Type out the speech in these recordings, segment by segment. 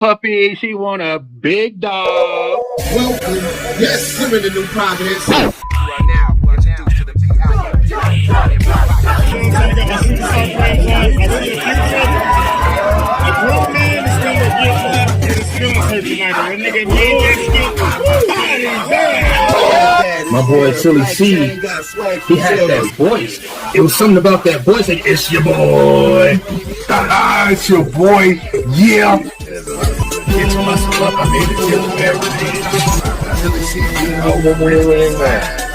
puppy. She want a big dog. Welcome. Yes, we're in the new Providence. A grown man is gonna get his feelings hurt tonight. A nigga My boy Silly C, he had that voice. It was something about that voice like, it's your boy. It's your boy. Yeah. Kids muscle up, I made it till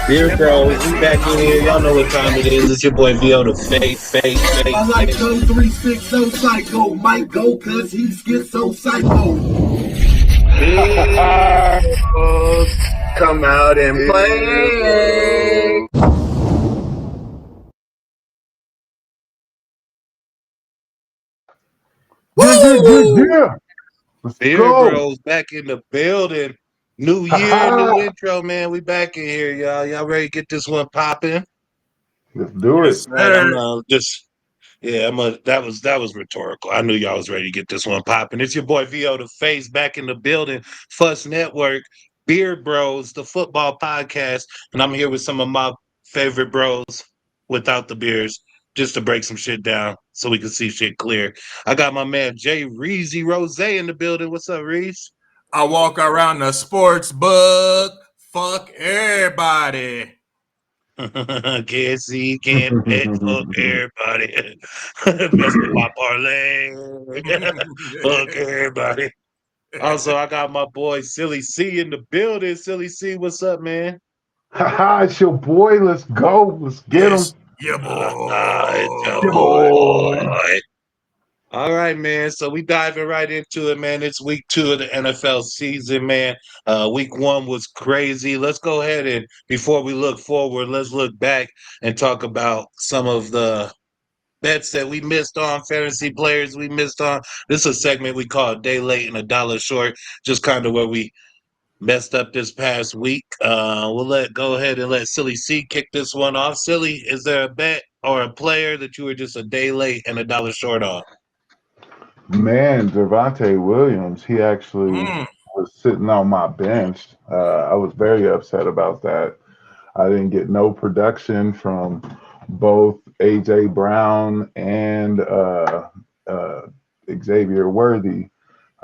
Beer Bros, we back in here. Y'all know what time it is. It's your boy VO the face. I like go 360 psycho. Might go cause he gets so psycho. come out and play. Yeah. Let's Beer go. Bros back in the building. New year, new intro, man. We back in here, y'all. Y'all ready to get this one popping? Let's do it. Man, that was rhetorical. I knew y'all was ready to get this one popping. It's your boy VO the face back in the building. Fuss Network, Beer Bros, the football podcast, and I'm here with some of my favorite bros without the beers, just to break some shit down so we can see shit clear. I got my man Jay Reezy Rose in the building. What's up, Reese? I walk around the sports book. Fuck everybody. Can't see, can't bet, fuck everybody. Messed with my parlay. Fuck everybody. Also, I got my boy Silly C in the building. Silly C, what's up, man? It's your boy. Let's go. Let's get him. Yeah, It's your boy. boy. All right, man. So we diving right into it, man. It's week 2 of the NFL season, man. Week 1 was crazy. Let's go ahead and before we look forward, let's look back and talk about some of the bets that we missed on, fantasy players we missed on. This is a segment we call a day late and a dollar short, just kind of where we messed up this past week. We'll go ahead and let Silly C kick this one off. Silly, is there a bet or a player that you were just a day late and a dollar short on? Man, Devontae Williams, he actually was sitting on my bench. I was very upset about that. I didn't get no production from both AJ Brown and Xavier Worthy.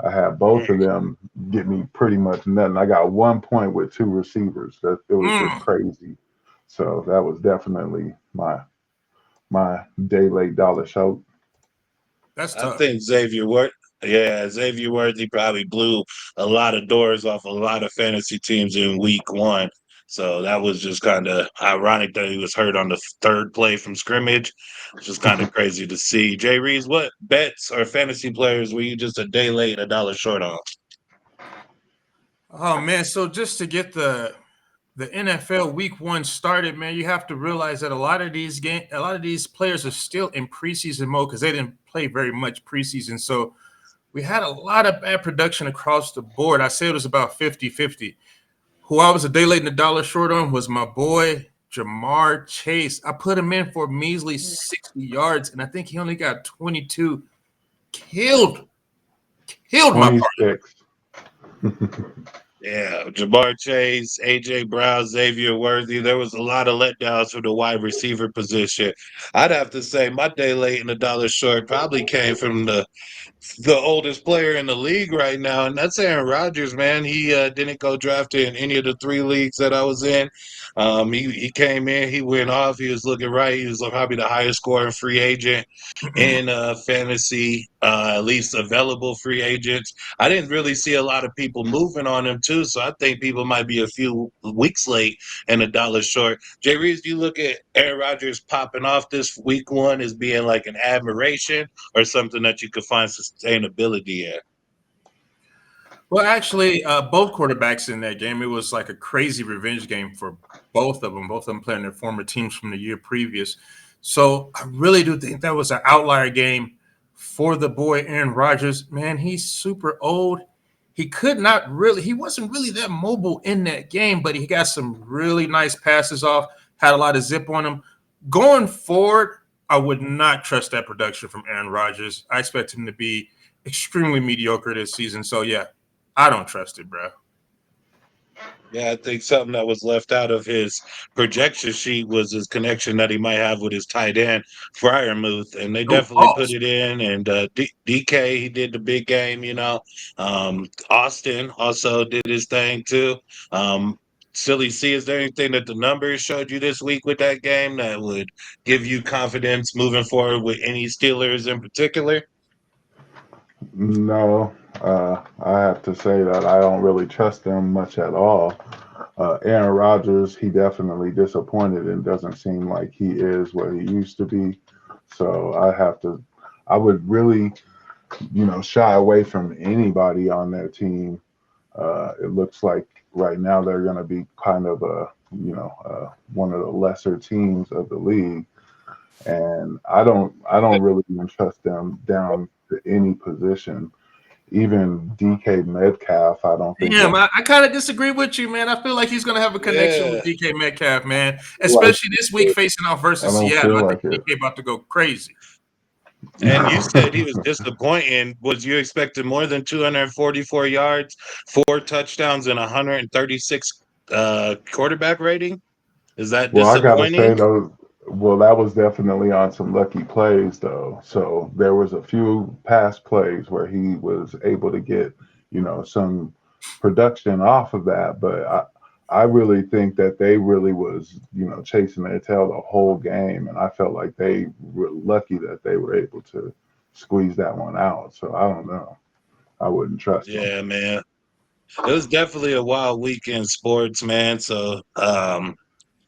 I had both of them get me pretty much nothing. I got 1 point with 2 receivers. It was just crazy. So that was definitely my day late dollar short. That's tough. I think Xavier Worthy probably blew a lot of doors off a lot of fantasy teams in week 1. So that was just kind of ironic that he was hurt on the third play from scrimmage. It's just kind of crazy to see. Jay Reeves, what bets or fantasy players were you just a day late, a dollar short on? Oh man, so just to get the NFL week 1 started, man, you have to realize that a lot of these players are still in preseason mode because they didn't play very much preseason. So we had a lot of bad production across the board. I say it was about 50-50. Who I was a day late and a dollar short on was my boy Jamar Chase. I put him in for a measly 60 yards, and I think he only got 22. Killed my partner. Yeah, Jamar Chase, AJ Brown, Xavier Worthy. There was a lot of letdowns for the wide receiver position. I'd have to say my day late and a dollar short probably came from the oldest player in the league right now, and that's Aaron Rodgers, man. He didn't go drafted in any of the 3 leagues that I was in. He came in, he went off, he was looking right. He was probably the highest scoring free agent in fantasy, at least available free agents. I didn't really see a lot of people moving on him too, so I think people might be a few weeks late and a dollar short. Jay Reeves, do you look at Aaron Rodgers popping off this week 1 as being like an admiration or something that you could find sustainability in? Well, actually, both quarterbacks in that game, it was like a crazy revenge game for both of them. Both of them playing their former teams from the year previous. So I really do think that was an outlier game for the boy Aaron Rodgers. Man, he's super old. He wasn't really that mobile in that game, but he got some really nice passes off, had a lot of zip on him. Going forward, I would not trust that production from Aaron Rodgers. I expect him to be extremely mediocre this season. So, yeah, I don't trust it, bro. Yeah, I think something that was left out of his projection sheet was his connection that he might have with his tight end, Fryermuth, and they No definitely put pause. it in. And DK, he did the big game, you know. Austin also did his thing too. Silly C, is there anything that the numbers showed you this week with that game that would give you confidence moving forward with any Steelers in particular? No, I have to say that I don't really trust them much at all. Aaron Rodgers, he definitely disappointed and doesn't seem like he is what he used to be. So I would really, shy away from anybody on their team. It looks like right now they're going to be kind of one of the lesser teams of the league, and I don't really even trust them down to any position. Even DK Metcalf, I don't think Damn, that I kind of disagree with you, man. I feel like he's going to have a connection with Yeah. DK Metcalf, man, like especially this week facing off I versus don't Seattle. feel I think like it. DK about to go crazy. And you said he was disappointing. Was you expecting more than 244 yards, 4 touchdowns, and 136 quarterback rating? Is that Well, I gotta say disappointing? though, well, that was definitely on some lucky plays though. So there was a few pass plays where he was able to get, some production off of that. But I really think that they really was, chasing their tail the whole game, and I felt like they were lucky that they were able to squeeze that one out. So I don't know. I wouldn't trust them. Yeah, man. It was definitely a wild week in sports, man. So,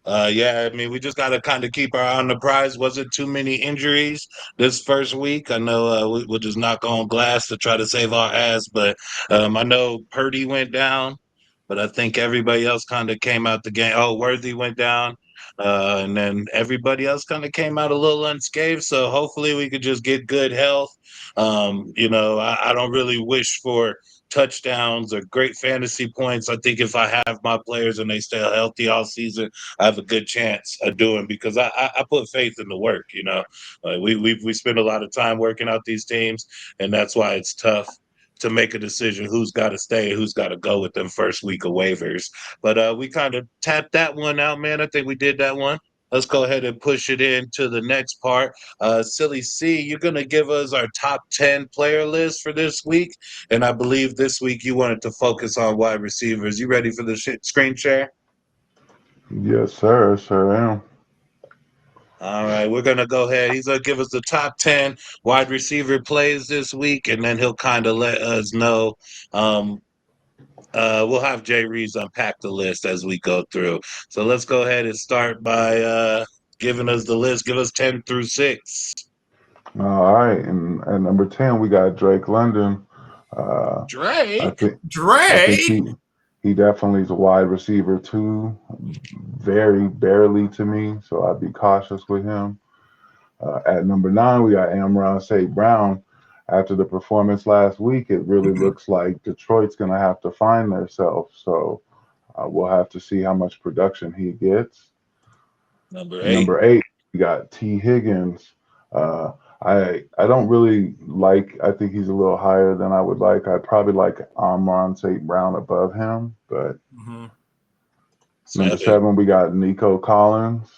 yeah, I mean, we just got to kind of keep our eye on the prize. Wasn't too many injuries this first week. I know we'll just knock on glass to try to save our ass, but I know Purdy went down, but I think everybody else kind of came out the game. Oh, Worthy went down, and then everybody else kind of came out a little unscathed. So hopefully we could just get good health. I don't really wish for touchdowns or great fantasy points. I think if I have my players and they stay healthy all season, I have a good chance of doing because I put faith in the work. We spend a lot of time working out these teams, and that's why it's tough to make a decision who's got to stay, who's got to go with them first week of waivers. But we kind of tapped that one out, man. I think we did that one. Let's go ahead and push it into the next part. Silly C, you're going to give us our top 10 player list for this week. And I believe this week you wanted to focus on wide receivers. You ready for the screen share? Yes, sir. Sure am. All right, we're going to go ahead. He's going to give us the top 10 wide receiver plays this week, and then he'll kind of let us know. We'll have Jay Reeves unpack the list as we go through. So let's go ahead and start by giving us the list. Give us 10 through 6. All right, and at number 10 we got Drake London. I Drake? think I Dre? think he definitely is a wide receiver too, very barely to me. So I'd be cautious with him. At number 9 we got Amon St. Brown. After the performance last week, it really looks like Detroit's going to have to find themselves. So we'll have to see how much production he gets. Number 8. Number 8, we got T. Higgins. Uh, I don't really like. I think he's a little higher than I would like. I'd probably like Amon St. Brown above him. But number 7. 7, we got Nico Collins.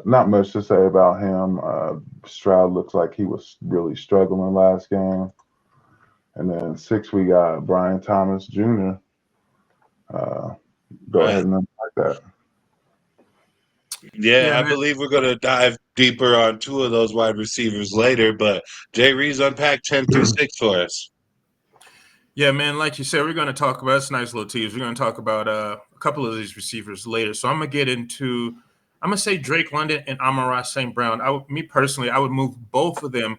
Not much to say about him. Stroud looks like he was really struggling last game. And then 6, we got Brian Thomas Jr. Go Right. ahead and unpack that. Yeah, Yeah, I man. believe we're going to dive deeper on 2 of those wide receivers later, but Jay Reeves unpack 10 through 6 for us. Yeah, man. Like you said, we're going to talk about it's nice little tease. We're going to talk about a couple of these receivers later. So I'm going to get into. I'm going to say Drake London and Amon-Ra St. Brown. Me personally, I would move both of them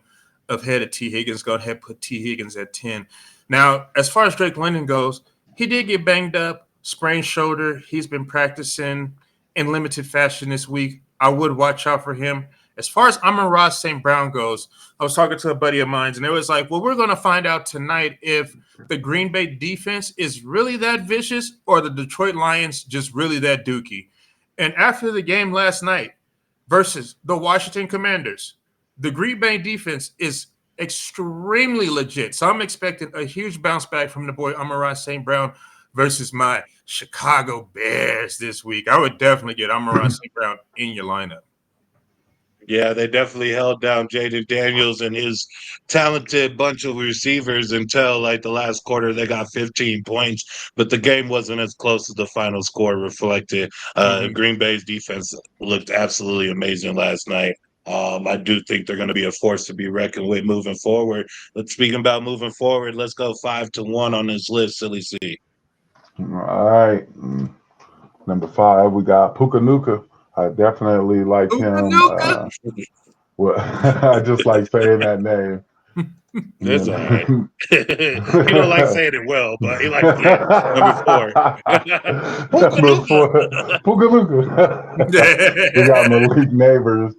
ahead of T. Higgins. Go ahead, put T. Higgins at 10. Now, as far as Drake London goes, he did get banged up, sprained shoulder. He's been practicing in limited fashion this week. I would watch out for him. As far as Amon-Ra St. Brown goes, I was talking to a buddy of mine, and it was like, well, we're going to find out tonight if the Green Bay defense is really that vicious or the Detroit Lions just really that dookie. And after the game last night versus the Washington Commanders, the Green Bay defense is extremely legit. So I'm expecting a huge bounce back from the boy Amon-Ra St. Brown versus my Chicago Bears this week. I would definitely get Amon-Ra St. Brown in your lineup. Yeah, they definitely held down Jaden Daniels and his talented bunch of receivers until like the last quarter. They got 15 points, but the game wasn't as close as the final score reflected. Green Bay's defense looked absolutely amazing last night. I do think they're going to be a force to be reckoned with moving forward. But speaking about moving forward, let's go 5-1 on this list, Silly C. All right. Number 5, we got Puka. I definitely like him. Well, I just like saying that name. That's all right. He don't like saying it well, but he likes it. Number 4. Puka. We got Malik Neighbors.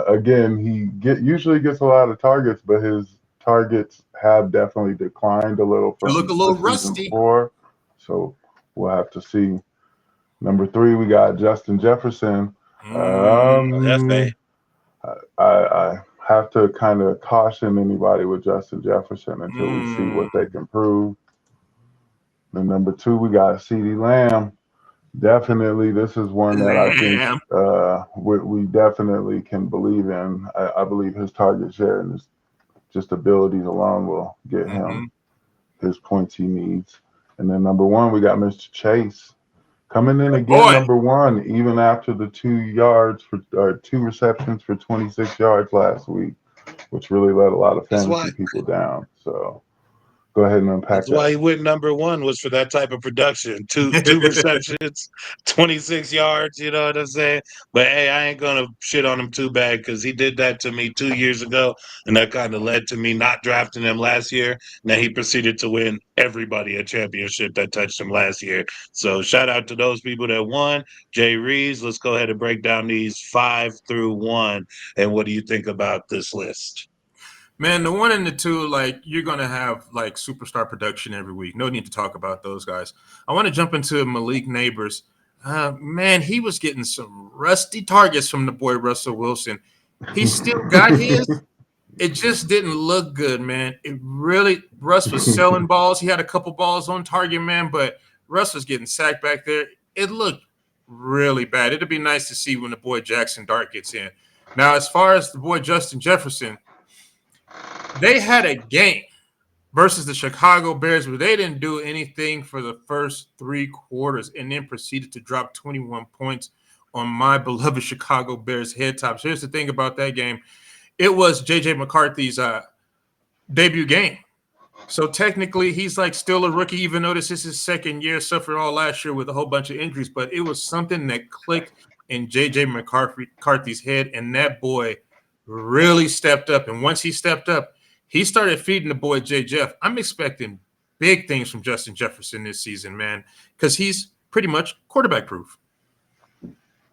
Again, he usually gets a lot of targets, but his targets have definitely declined a little from look a little the rusty. season before. So we'll have to see. Number 3, we got Justin Jefferson. I have to kind of caution anybody with Justin Jefferson until we see what they can prove. Then number 2, we got CeeDee Lamb. Definitely, this is one that I think we definitely can believe in. I believe his target share and his just abilities alone will get him his points he needs. And then number 1, we got Mr. Chase. Coming in again, number 1, even after the 2 receptions for 26 yards last week, which really let a lot of fantasy people down. So go ahead and unpack That's why he went number 1 was for that type of production. Two receptions, 26 yards, you know what I'm saying? But hey, I ain't gonna shit on him too bad because he did that to me 2 years ago, and that kind of led to me not drafting him last year. Now he proceeded to win everybody a championship that touched him last year. So shout out to those people that won. Jay Reeves, let's go ahead and break down these 5-1. And what do you think about this list? Man, the 1 and the 2, like, you're going to have, like, superstar production every week. No need to talk about those guys. I want to jump into Malik Neighbors. Man, he was getting some rusty targets from the boy Russell Wilson. He still got his. It just didn't look good, man. Russ was selling balls. He had a couple balls on target, man, but Russ was getting sacked back there. It looked really bad. It'd be nice to see when the boy Jackson Dart gets in. Now, as far as the boy Justin Jefferson, they had a game versus the Chicago Bears where they didn't do anything for the first 3 quarters and then proceeded to drop 21 points on my beloved Chicago Bears head tops. Here's the thing about that game. It was J.J. McCarthy's debut game. So technically he's like still a rookie, even though this is his second year, suffered all last year with a whole bunch of injuries. But it was something that clicked in J.J. McCarthy's head, and that boy really stepped up. And once he stepped up, he started feeding the boy J. Jeff. I'm expecting big things from Justin Jefferson this season, man, because he's pretty much quarterback proof.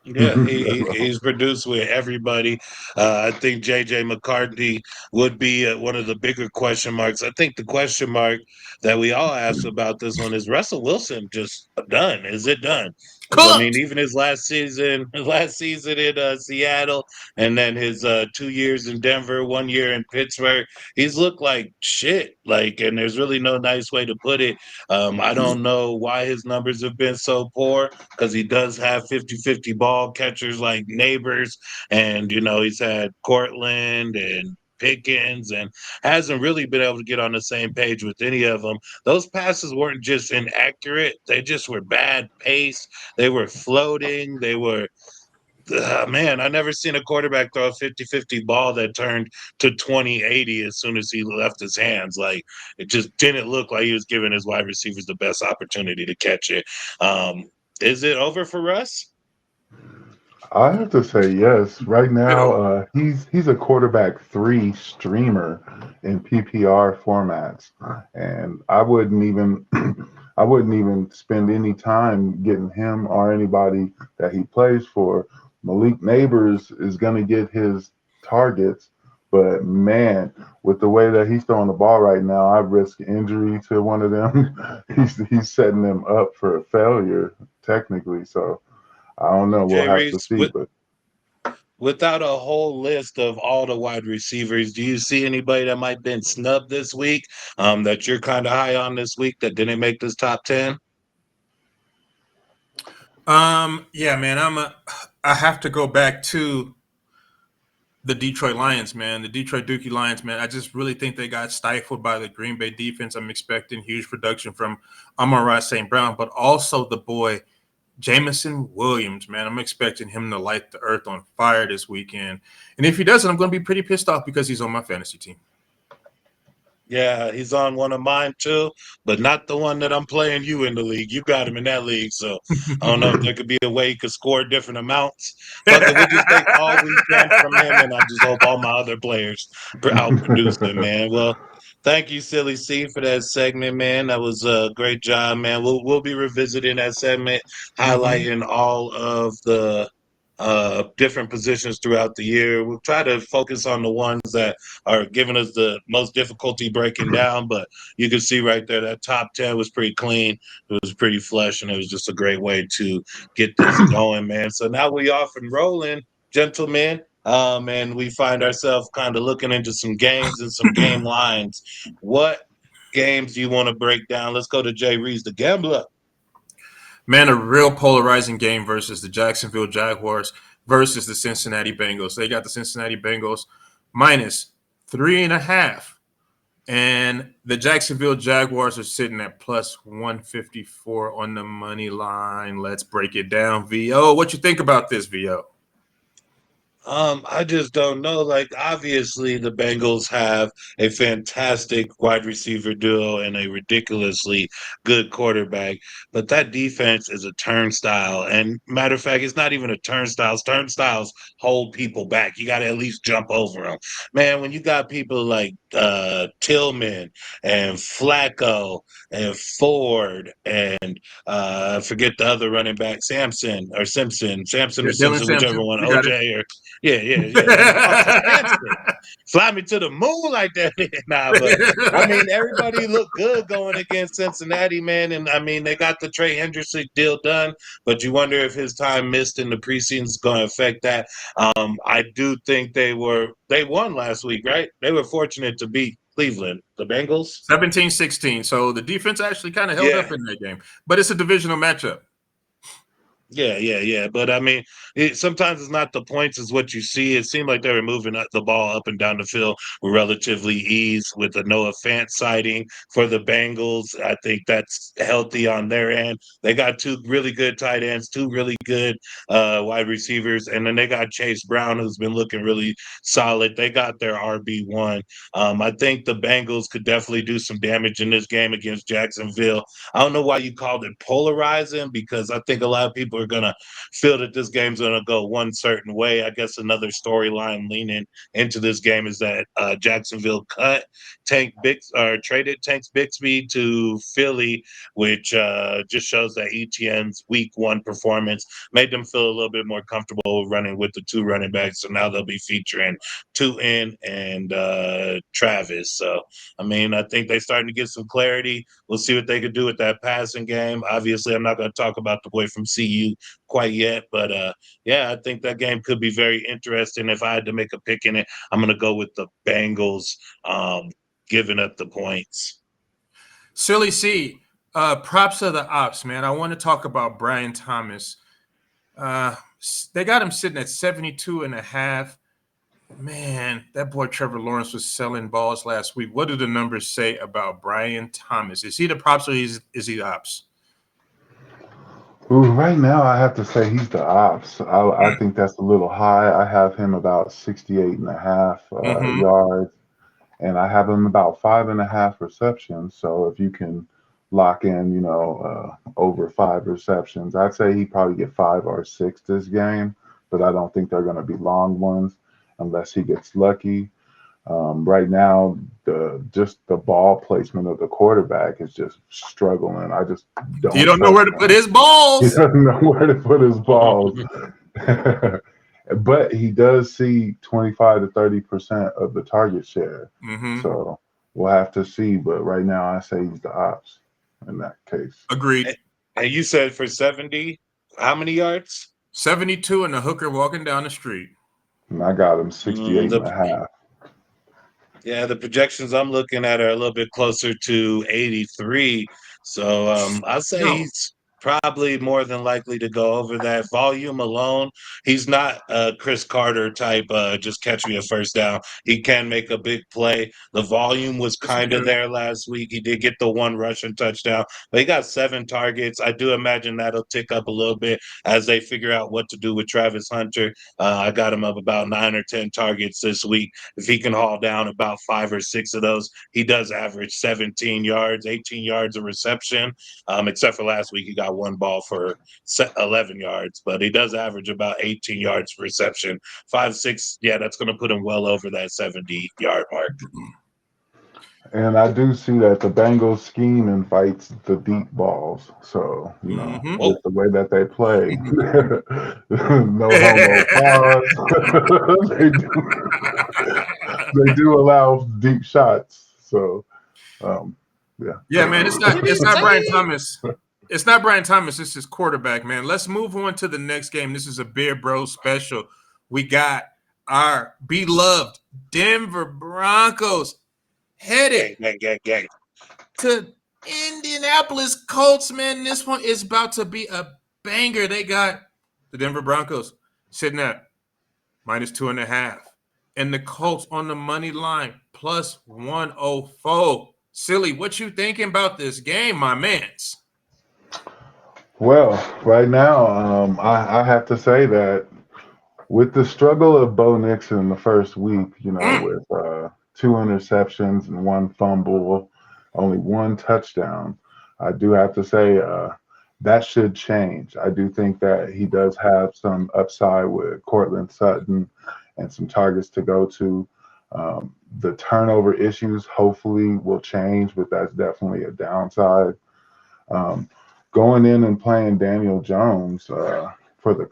Yeah, he's produced with everybody. I think J.J. McCarthy would be one of the bigger question marks. I think the question mark that we all ask about this one is Russell Wilson just done? Is it done? I mean, even his last season in Seattle, and then his 2 years in Denver, 1 year in Pittsburgh, he's looked like shit. Like, and there's really no nice way to put it. I don't know why his numbers have been so poor because he does have 50-50 ball catchers like Neighbors, and you know he's had Cortland and Pickens and hasn't really been able to get on the same page with any of them. Those passes weren't just inaccurate, they just were bad pace. They were floating. They were man, I never seen a quarterback throw a 50-50 ball that turned to 20-80 as soon as he left his hands. Like, it just didn't look like he was giving his wide receivers the best opportunity to catch it. Is it over for Russ? I have to say yes. Right now, he's a quarterback 3 streamer in PPR formats, and I wouldn't even spend any time getting him or anybody that he plays for. Malik Neighbors is going to get his targets, but man, with the way that he's throwing the ball right now, I risk injury to one of them. he's setting them up for a failure technically. So I don't know. We'll have to see. Without a whole list of all the wide receivers, do you see anybody that might have been snubbed this week that you're kind of high on this week that didn't make this top 10? Yeah, man, I have to go back to the Detroit Lions, man. The Detroit Dookie Lions, man. I just really think they got stifled by the Green Bay defense. I'm expecting huge production from Amon-Ra St. Brown, but also the boy Jameson Williams, man. I'm expecting him to light the earth on fire this weekend. And if he doesn't, I'm going to be pretty pissed off because he's on my fantasy team. Yeah, he's on one of mine too, but not the one that I'm playing you in the league. You got him in that league, so I don't know if there could be a way he could score different amounts. Fuck it, we just take all we can from him, and I just hope all my other players outproduce him, man. Well, thank you, Silly C, for that segment, man. That was a great job, man. We'll be revisiting that segment, highlighting all of the different positions throughout the year. We'll try to focus on the ones that are giving us the most difficulty breaking down, but you can see right there that top 10 was pretty clean. It was pretty flush, and it was just a great way to get this going, man. So now we off and rolling, gentlemen. And we find ourselves kind of looking into some games and some game lines. What games do you want to break down? Let's go to Jay Reeves, the gambler. Man, a real polarizing game versus the Jacksonville Jaguars versus the Cincinnati Bengals. They got the Cincinnati Bengals minus 3.5. And the Jacksonville Jaguars are sitting at plus 154 on the money line. Let's break it down, VO. What you think about this, VO? I just don't know. Like, obviously, the Bengals have a fantastic wide receiver duo and a ridiculously good quarterback, but that defense is a turnstile. And matter of fact, it's not even a turnstiles. Turnstiles hold people back. You got to at least jump over them, man. When you got people like Tillman and Flacco and Ford and I forget the other running back, Sampson or Simpson, Sampson Yeah, or Dylan Simpson, whichever Sampson. one, You got it. OJ or yeah. Uncle Samson. Fly me to the moon like that. Nah, but I mean, everybody looked good going against Cincinnati, man. And I mean, they got the Trey Hendrickson deal done, but you wonder if his time missed in the preseason is going to affect that. I do think they won last week, right? They were fortunate to beat Cleveland, the Bengals. 17-16. So the defense actually kind of held Yeah. up in that game, but it's a divisional matchup. Yeah. But I mean, sometimes it's not the points; it's what you see. It seemed like they were moving the ball up and down the field with relatively ease, with a Noah Fant sighting for the Bengals. I think that's healthy on their end. They got two really good tight ends, two really good wide receivers, and then they got Chase Brown, who's been looking really solid. They got their RB1. I think the Bengals could definitely do some damage in this game against Jacksonville. I don't know why you called it polarizing, because I think a lot of people are going to feel that this game's going to go one certain way. I guess another storyline leaning into this game is that Jacksonville traded Tank Bixby to Philly, which just shows that ETN's week one performance made them feel a little bit more comfortable running with the two running backs. So now they'll be featuring Tootin and Travis. So, I mean, I think they're starting to get some clarity. We'll see what they could do with that passing game. Obviously, I'm not going to talk about the boy from CU quite yet, but yeah, I think that game could be very interesting. If I had to make a pick in it, I'm going to go with the Bengals giving up the points. Silly C, props to the ops, man. I want to talk about Brian Thomas. They got him sitting at 72.5. Man, that boy Trevor Lawrence was selling balls last week. What do the numbers say about Brian Thomas? Is he the props or is he the ops? Ooh, right now, I have to say he's the ops. I think that's a little high. I have him about 68 and a half yards, and I have him about 5.5 receptions. So if you can lock in, over 5 receptions, I'd say he probably get 5 or 6 this game, but I don't think they're going to be long ones unless he gets lucky. Right now, the ball placement of the quarterback is just struggling. I just don't. You don't know where to put his balls. He doesn't know where to put his balls. But he does see 25 to 30% of the target share. So we'll have to see. But right now, I say he's the ops in that case. Agreed. And you said for 70, how many yards? 72 and the hooker walking down the street. And I got him Mm, 68 and a half. Yeah, the projections I'm looking at are a little bit closer to 83. So I'd say No. he's probably more than likely to go over that. Volume alone, he's not a Chris Carter type, just catch me a first down. He can make a big play. The volume was Yes, he kind of can. there last week. He did get the one rushing touchdown, but he got 7 targets. I do imagine that'll tick up a little bit as they figure out what to do with Travis Hunter. I got him up about 9 or 10 targets this week. If he can haul down about 5 or 6 of those, he does average 17 yards, 18 yards of reception. Except for last week, he got one ball for 11 yards, but he does average about 18 yards of reception. 5, 6, yeah, that's going to put him well over that 70-yard mark. And I do see that the Bengals scheme invites the deep balls. So, Mm-hmm. Oh, with the way that they play, no homo pause. They do allow deep shots. So, yeah. Yeah, man, what did he it's not Brian say? Thomas. It's not Brian Thomas. It's his quarterback, man. Let's move on to the next game. This is a Beer Bros special. We got our beloved Denver Broncos headed Gang, gang, gang, gang. to Indianapolis Colts, man. This one is about to be a banger. They got the Denver Broncos sitting at -2.5. And the Colts on the money line +104. Silly, what you thinking about this game, my mans? Well, right now, I have to say that with the struggle of Bo Nixon in the first week, with 2 interceptions and 1 fumble, only 1 touchdown, I do have to say that should change. I do think that he does have some upside with Cortland Sutton and some targets to go to. The turnover issues hopefully will change, but that's definitely a downside. Um, Going in and playing Daniel Jones for the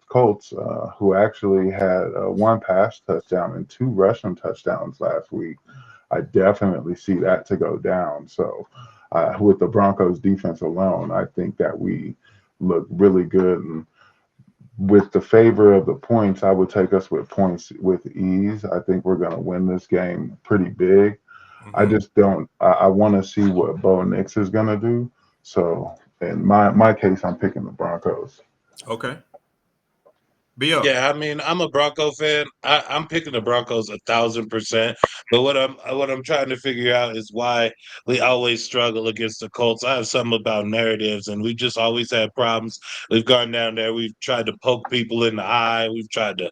Colts, who actually had 1 pass touchdown and 2 rushing touchdowns last week, I definitely see that to go down. So, with the Broncos defense alone, I think that we look really good. And with the favor of the points, I would take us with points with ease. I think we're going to win this game pretty big. I just don't. I want to see what Bo Nix is going to do. So, in my case, I'm picking the Broncos. Okay. B.O. Yeah, I mean, I'm a Bronco fan. I'm picking the Broncos 1,000%. But what I'm trying to figure out is why we always struggle against the Colts. I have something about narratives, and we just always had problems. We've gone down there. We've tried to poke people in the eye. We've tried to,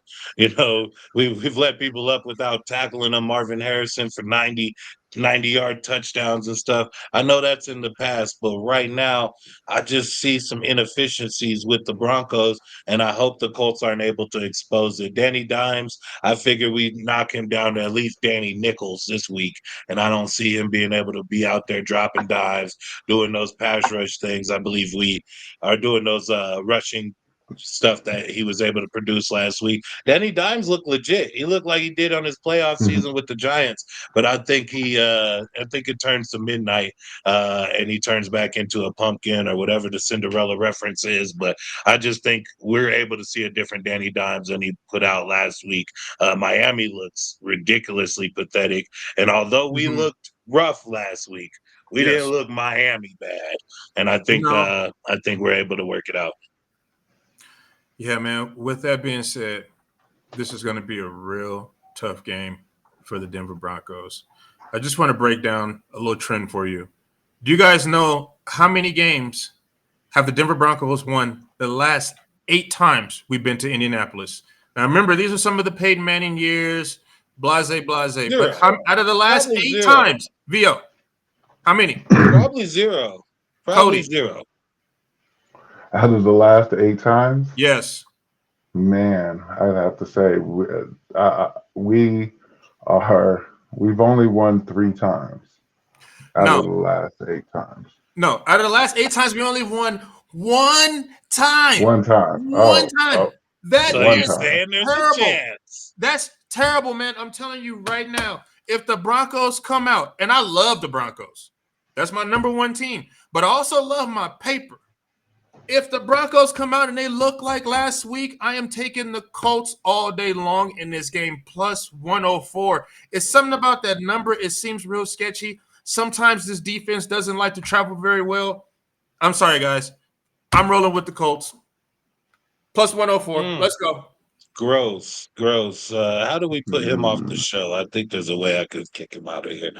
we've let people up without tackling them. Marvin Harrison for 90-yard touchdowns and stuff. I know that's in the past, but right now I just see some inefficiencies with the Broncos, and I hope the Colts aren't able to expose it. Danny Dimes, I figure we knock him down to at least Danny Nichols this week, and I don't see him being able to be out there dropping dives, doing those pass rush things. I believe we are doing those rushing stuff that he was able to produce last week. Danny Dimes looked legit. He looked like he did on his playoff season with the Giants, but I think it turns to midnight and he turns back into a pumpkin or whatever the Cinderella reference is. But I just think we're able to see a different Danny Dimes than he put out last week. Miami looks ridiculously pathetic, and although we looked rough last week, we didn't Yes. look Miami bad, and I think No. we're able to work it out. Yeah, man. With that being said, this is going to be a real tough game for the Denver Broncos. I just want to break down a little trend for you. Do you guys know how many games have the Denver Broncos won the last 8 times we've been to Indianapolis? Now, remember, these are some of the Peyton Manning years, blase. But Zero. out of the last Probably 8 zero. times, VO, how many? Probably zero. Probably Cody. zero. Out of the last 8 times, Yes. man, I'd have to say we've only won 3 times out of No. the last 8 times. No. Out of the last 8 times, we only won 1 time. 1 time. 1 time. That So One you're is time. saying there's a terrible. chance. That's terrible, man. I'm telling you right now, if the Broncos come out, and I love the Broncos, that's my number 1 team, but I also love my paper. If the Broncos come out and they look like last week, I am taking the Colts all day long in this game, plus 104. It's something about that number. It seems real sketchy. Sometimes this defense doesn't like to travel very well. I'm sorry, guys. I'm rolling with the Colts. Plus 104. Let's go. Gross. How do we put him off the show? I think there's a way I could kick him out of here.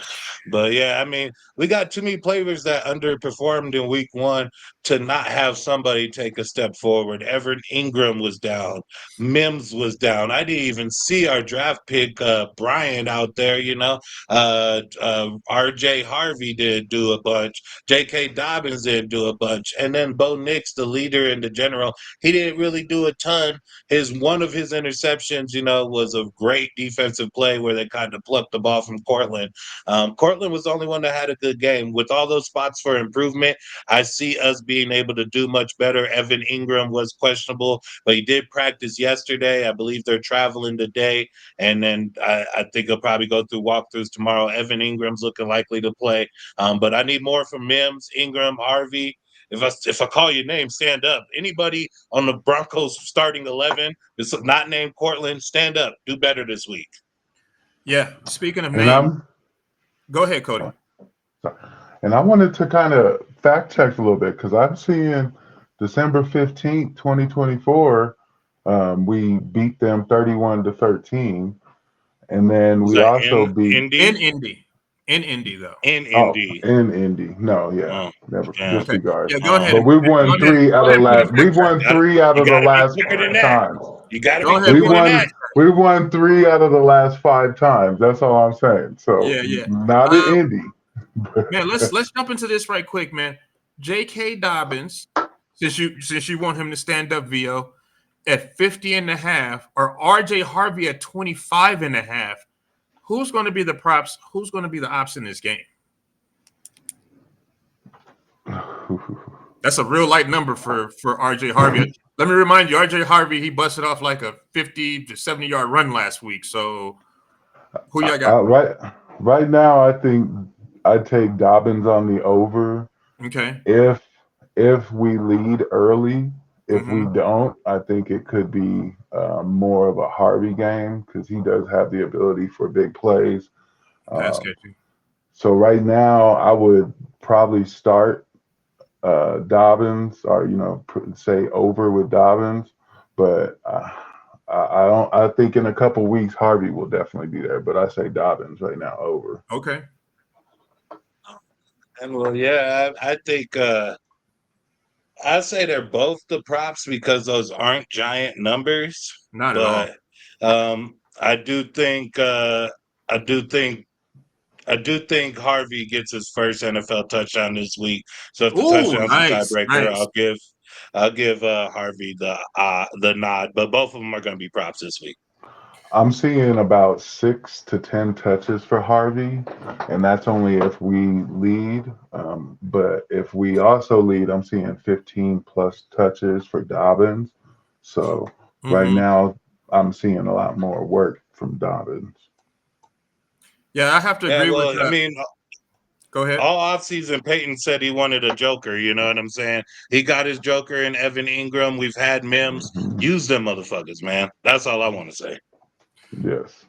But yeah, I mean, we got too many players that underperformed in week 1 to not have somebody take a step forward. Evan Ingram was down. Mims was down. I didn't even see our draft pick, Brian, out there, RJ Harvey did do a bunch. J.K. Dobbins did do a bunch. And then Bo Nix, the leader and the general, he didn't really do a ton. One of his interceptions, was a great defensive play where they kind of plucked the ball from Cortland. Cortland was the only one that had a good game. With all those spots for improvement, I see us being able to do much better. Evan Ingram was questionable, but he did practice yesterday. I believe they're traveling today, and then I think he'll probably go through walkthroughs tomorrow. Evan Ingram's looking likely to play, but I need more from Mims, Ingram, Harvey. If I call your name, stand up. Anybody on the Broncos starting 11 that's not named Cortland, stand up. Do better this week. Yeah. Speaking of And go ahead, Cody. And I wanted to kind of fact check a little bit because I'm seeing December 15th, 2024, we beat them 31-13. And then Was we that also in beat Indy? In Indy, though. In Indy. in Indy. No, yeah, never yeah. disregard. Yeah, go ahead. But we won three out of the last. We won three out of the last 5 times. You got to be Go ahead, quicker put than it that. We won 3 out of the last 5 times. That's all I'm saying. So Yeah. not in Indy. Man, let's jump into this right quick, man. J.K. Dobbins, since you want him to stand up, VO, at 50.5, or R.J. Harvey at 25.5. Who's going to be the props? Who's going to be the ops in this game? That's a real light number for R.J. Harvey. Let me remind you, R.J. Harvey, he busted off like a 50 to 70-yard run last week. So who y'all got? Right now, I think I'd take Dobbins on the over. Okay. If we lead early, if we don't, I think it could be more of a Harvey game because he does have the ability for big plays. That's catchy. So right now, I would probably start Dobbins, or say over with Dobbins, but I think in a couple weeks Harvey will definitely be there. But I say Dobbins right now over. Okay. And well, yeah, I think I say they're both the props because those aren't giant numbers. Not at all. I do think Harvey gets his first NFL touchdown this week. So if the touchdown's a tiebreaker, I'll give Harvey the nod. But both of them are going to be props this week. I'm seeing about 6 to 10 touches for Harvey, and that's only if we lead. But if we also lead, I'm seeing 15 plus touches for Dobbins. So right now, I'm seeing a lot more work from Dobbins. Yeah, I have to agree with that. I mean, go ahead. All offseason, Peyton said he wanted a joker. You know what I'm saying? He got his joker in Evan Ingram. We've had Mims. Use them motherfuckers, man. That's all I want to say. Yes.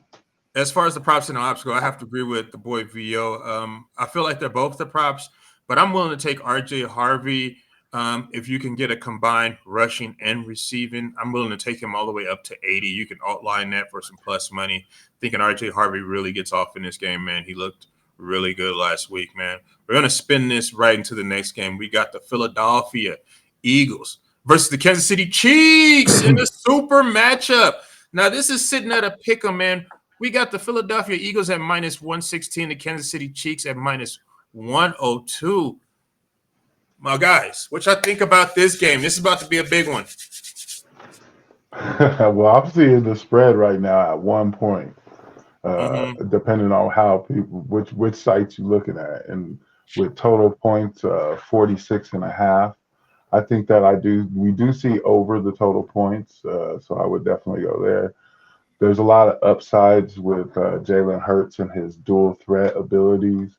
As far as the props and the ops go, I have to agree with the boy VO. I feel like they're both the props, but I'm willing to take RJ Harvey. If you can get a combined rushing and receiving, I'm willing to take him all the way up to 80. You can outline that for some plus money. Thinking RJ Harvey really gets off in this game, man. He looked really good last week, man. We're going to spin this right into the next game. We got the Philadelphia Eagles versus the Kansas City Chiefs in a super matchup. Now, this is sitting at a pick 'em, man. We got the Philadelphia Eagles at minus 116, the Kansas City Chiefs at minus 102. My guys, what y'all think about this game? This is about to be a big one. Well, I'm seeing the spread right now at 1 point, depending on how which sites you're looking at, and with total points 46.5. I think that we do see over the total points, so I would definitely go there. There's a lot of upsides with Jalen Hurts and his dual threat abilities,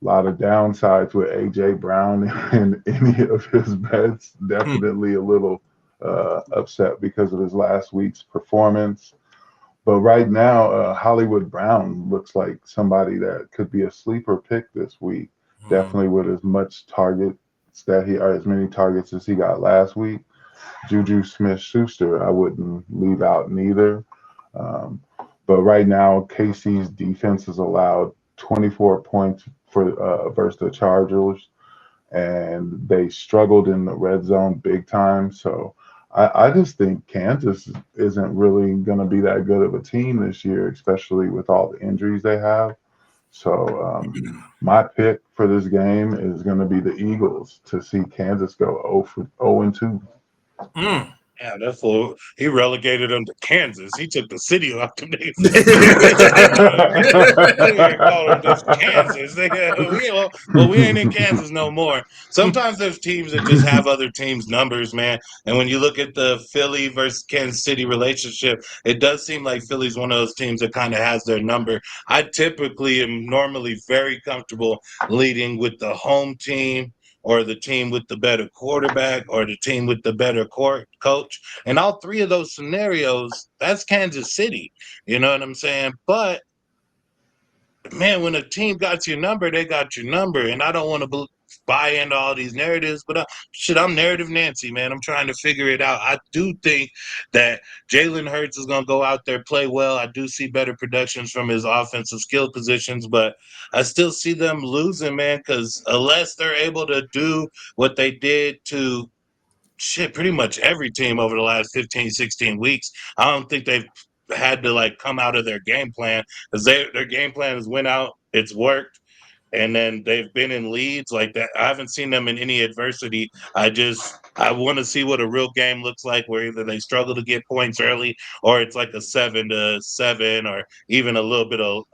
A lot of downsides with AJ Brown and any of his bets. Definitely a little upset because of his last week's performance. But right now, Hollywood Brown looks like somebody that could be a sleeper pick this week. Definitely with as much targets that he or as many targets as he got last week. Juju Smith-Schuster, I wouldn't leave out neither. Um, but right now, KC's defense has allowed 24 points for versus the Chargers, and they struggled in the red zone big time. So I just think Kansas isn't really going to be that good of a team this year, especially with all the injuries they have. So my pick for this game is going to be the Eagles to see Kansas go 0 and 2. Yeah, that's fool. He relegated them to Kansas. He took the city off the name. We call them just Kansas. We ain't in Kansas no more. Sometimes there's teams that just have other teams' numbers, man. And when you look at the Philly versus Kansas City relationship, it does seem like Philly's one of those teams that kind of has their number. I typically am normally very comfortable leading with the home team or the team with the better quarterback or the team with the better coach. And all three of those scenarios, that's Kansas City. You know what I'm saying? But man, when a team got your number, they got your number. And I don't want to buy into all these narratives, but I'm narrative Nancy, man. I'm trying to figure it out. I do think that Jalen Hurts is going to go out there, play well. I do see better productions from his offensive skill positions, but I still see them losing, man, because unless they're able to do what they did to pretty much every team over the last 15, 16 weeks, I don't think they've had to like come out of their game plan because their game plan has went out, it's worked, and then they've been in leads like that. I haven't seen them in any adversity. I want to see what a real game looks like, where either they struggle to get points early, or it's like a 7-7, or even a little bit of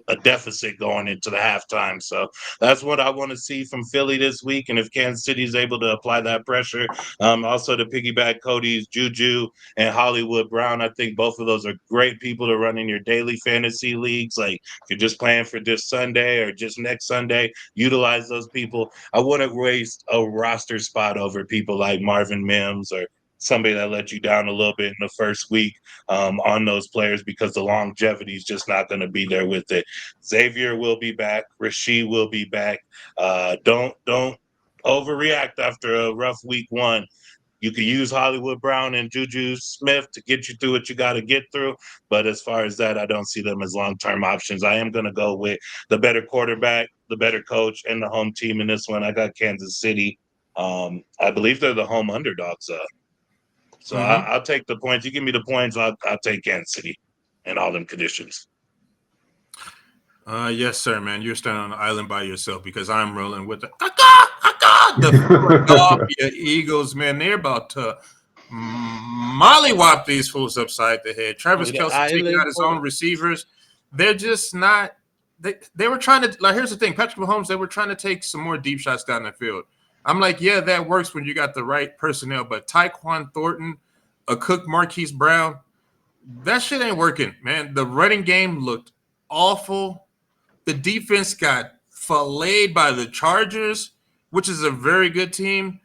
a deficit going into the halftime. So that's what I want to see from Philly this week. And if Kansas City is able to apply that pressure, also to piggyback Cody's Juju and Hollywood Brown, I think both of those are great people to run in your daily fantasy leagues. Like if you're just playing for this Sunday or just next Sunday, utilize those people. I wouldn't waste a roster spot over people like Marvin Mims or somebody that let you down a little bit in the first week on those players, because the longevity is just not going to be there with it. Xavier will be back. Rasheed will be back. Don't overreact after a rough week one. You can use Hollywood Brown and Juju Smith to get you through what you got to get through. But as far as that, I don't see them as long-term options. I am going to go with the better quarterback, the better coach, and the home team in this one. I got Kansas City. I believe they're the home underdogs. So I'll take the points. You give me the points, I'll take Kansas City in all them conditions. Yes, sir, man. You're standing on the island by yourself because I'm rolling with the Philadelphia Eagles, man. They're about to mollywop these fools upside the head. Travis Kelce taking out his own receivers. They're just not. They were trying to, like, here's the thing, Patrick Mahomes, they were trying to take some more deep shots down the field. I'm like, yeah, that works when you got the right personnel, but Tyquan Thornton, a Cook Marquise Brown, that shit ain't working, man. The running game looked awful. The defense got filleted by the Chargers, which is a very good team.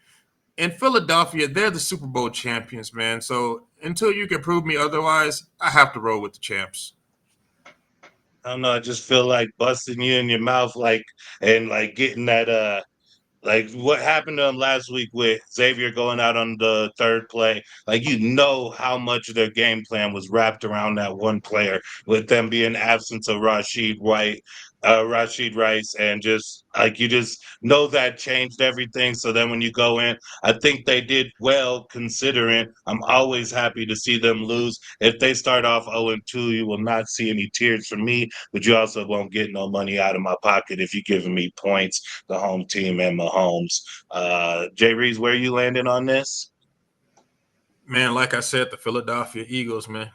In Philadelphia, they're the Super Bowl champions, man. So until you can prove me otherwise, I have to roll with the champs. I don't know. I just feel like busting you in your mouth, and getting that like what happened to him last week with Xavier going out on the third play. Like, how much of their game plan was wrapped around that one player, with them being absence of Rashid Rice, and just like you just know that changed everything. So then when you go in, I think they did well considering. I'm always happy to see them lose. If they start off 0-2, you will not see any tears from me, but you also won't get no money out of my pocket if you're giving me points, the home team and Mahomes. Jay Reeves, where are you landing on this? Man, like I said, the Philadelphia Eagles, man.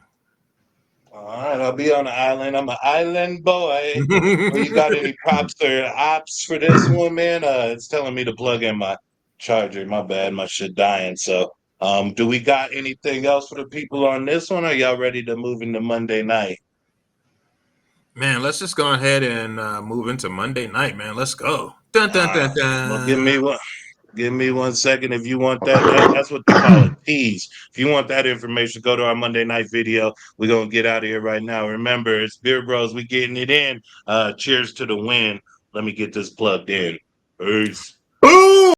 All right, I'll be on the island. I'm an island boy. Well, you got any props or ops for this one, man? It's telling me to plug in my charger. My bad, my shit dying. So, do we got anything else for the people on this one? Or y'all ready to move into Monday night? Man, let's just go ahead and move into Monday night, man. Let's go. Dun, dun, dun, Well, dun. give me 1 second. If you want that's what they call it, tease. If you want that information, go to our Monday night video. We're gonna get out of here right now. Remember, it's Beer Bros. We getting it in. Cheers to the win. Let me get this plugged in. Peace. Boom!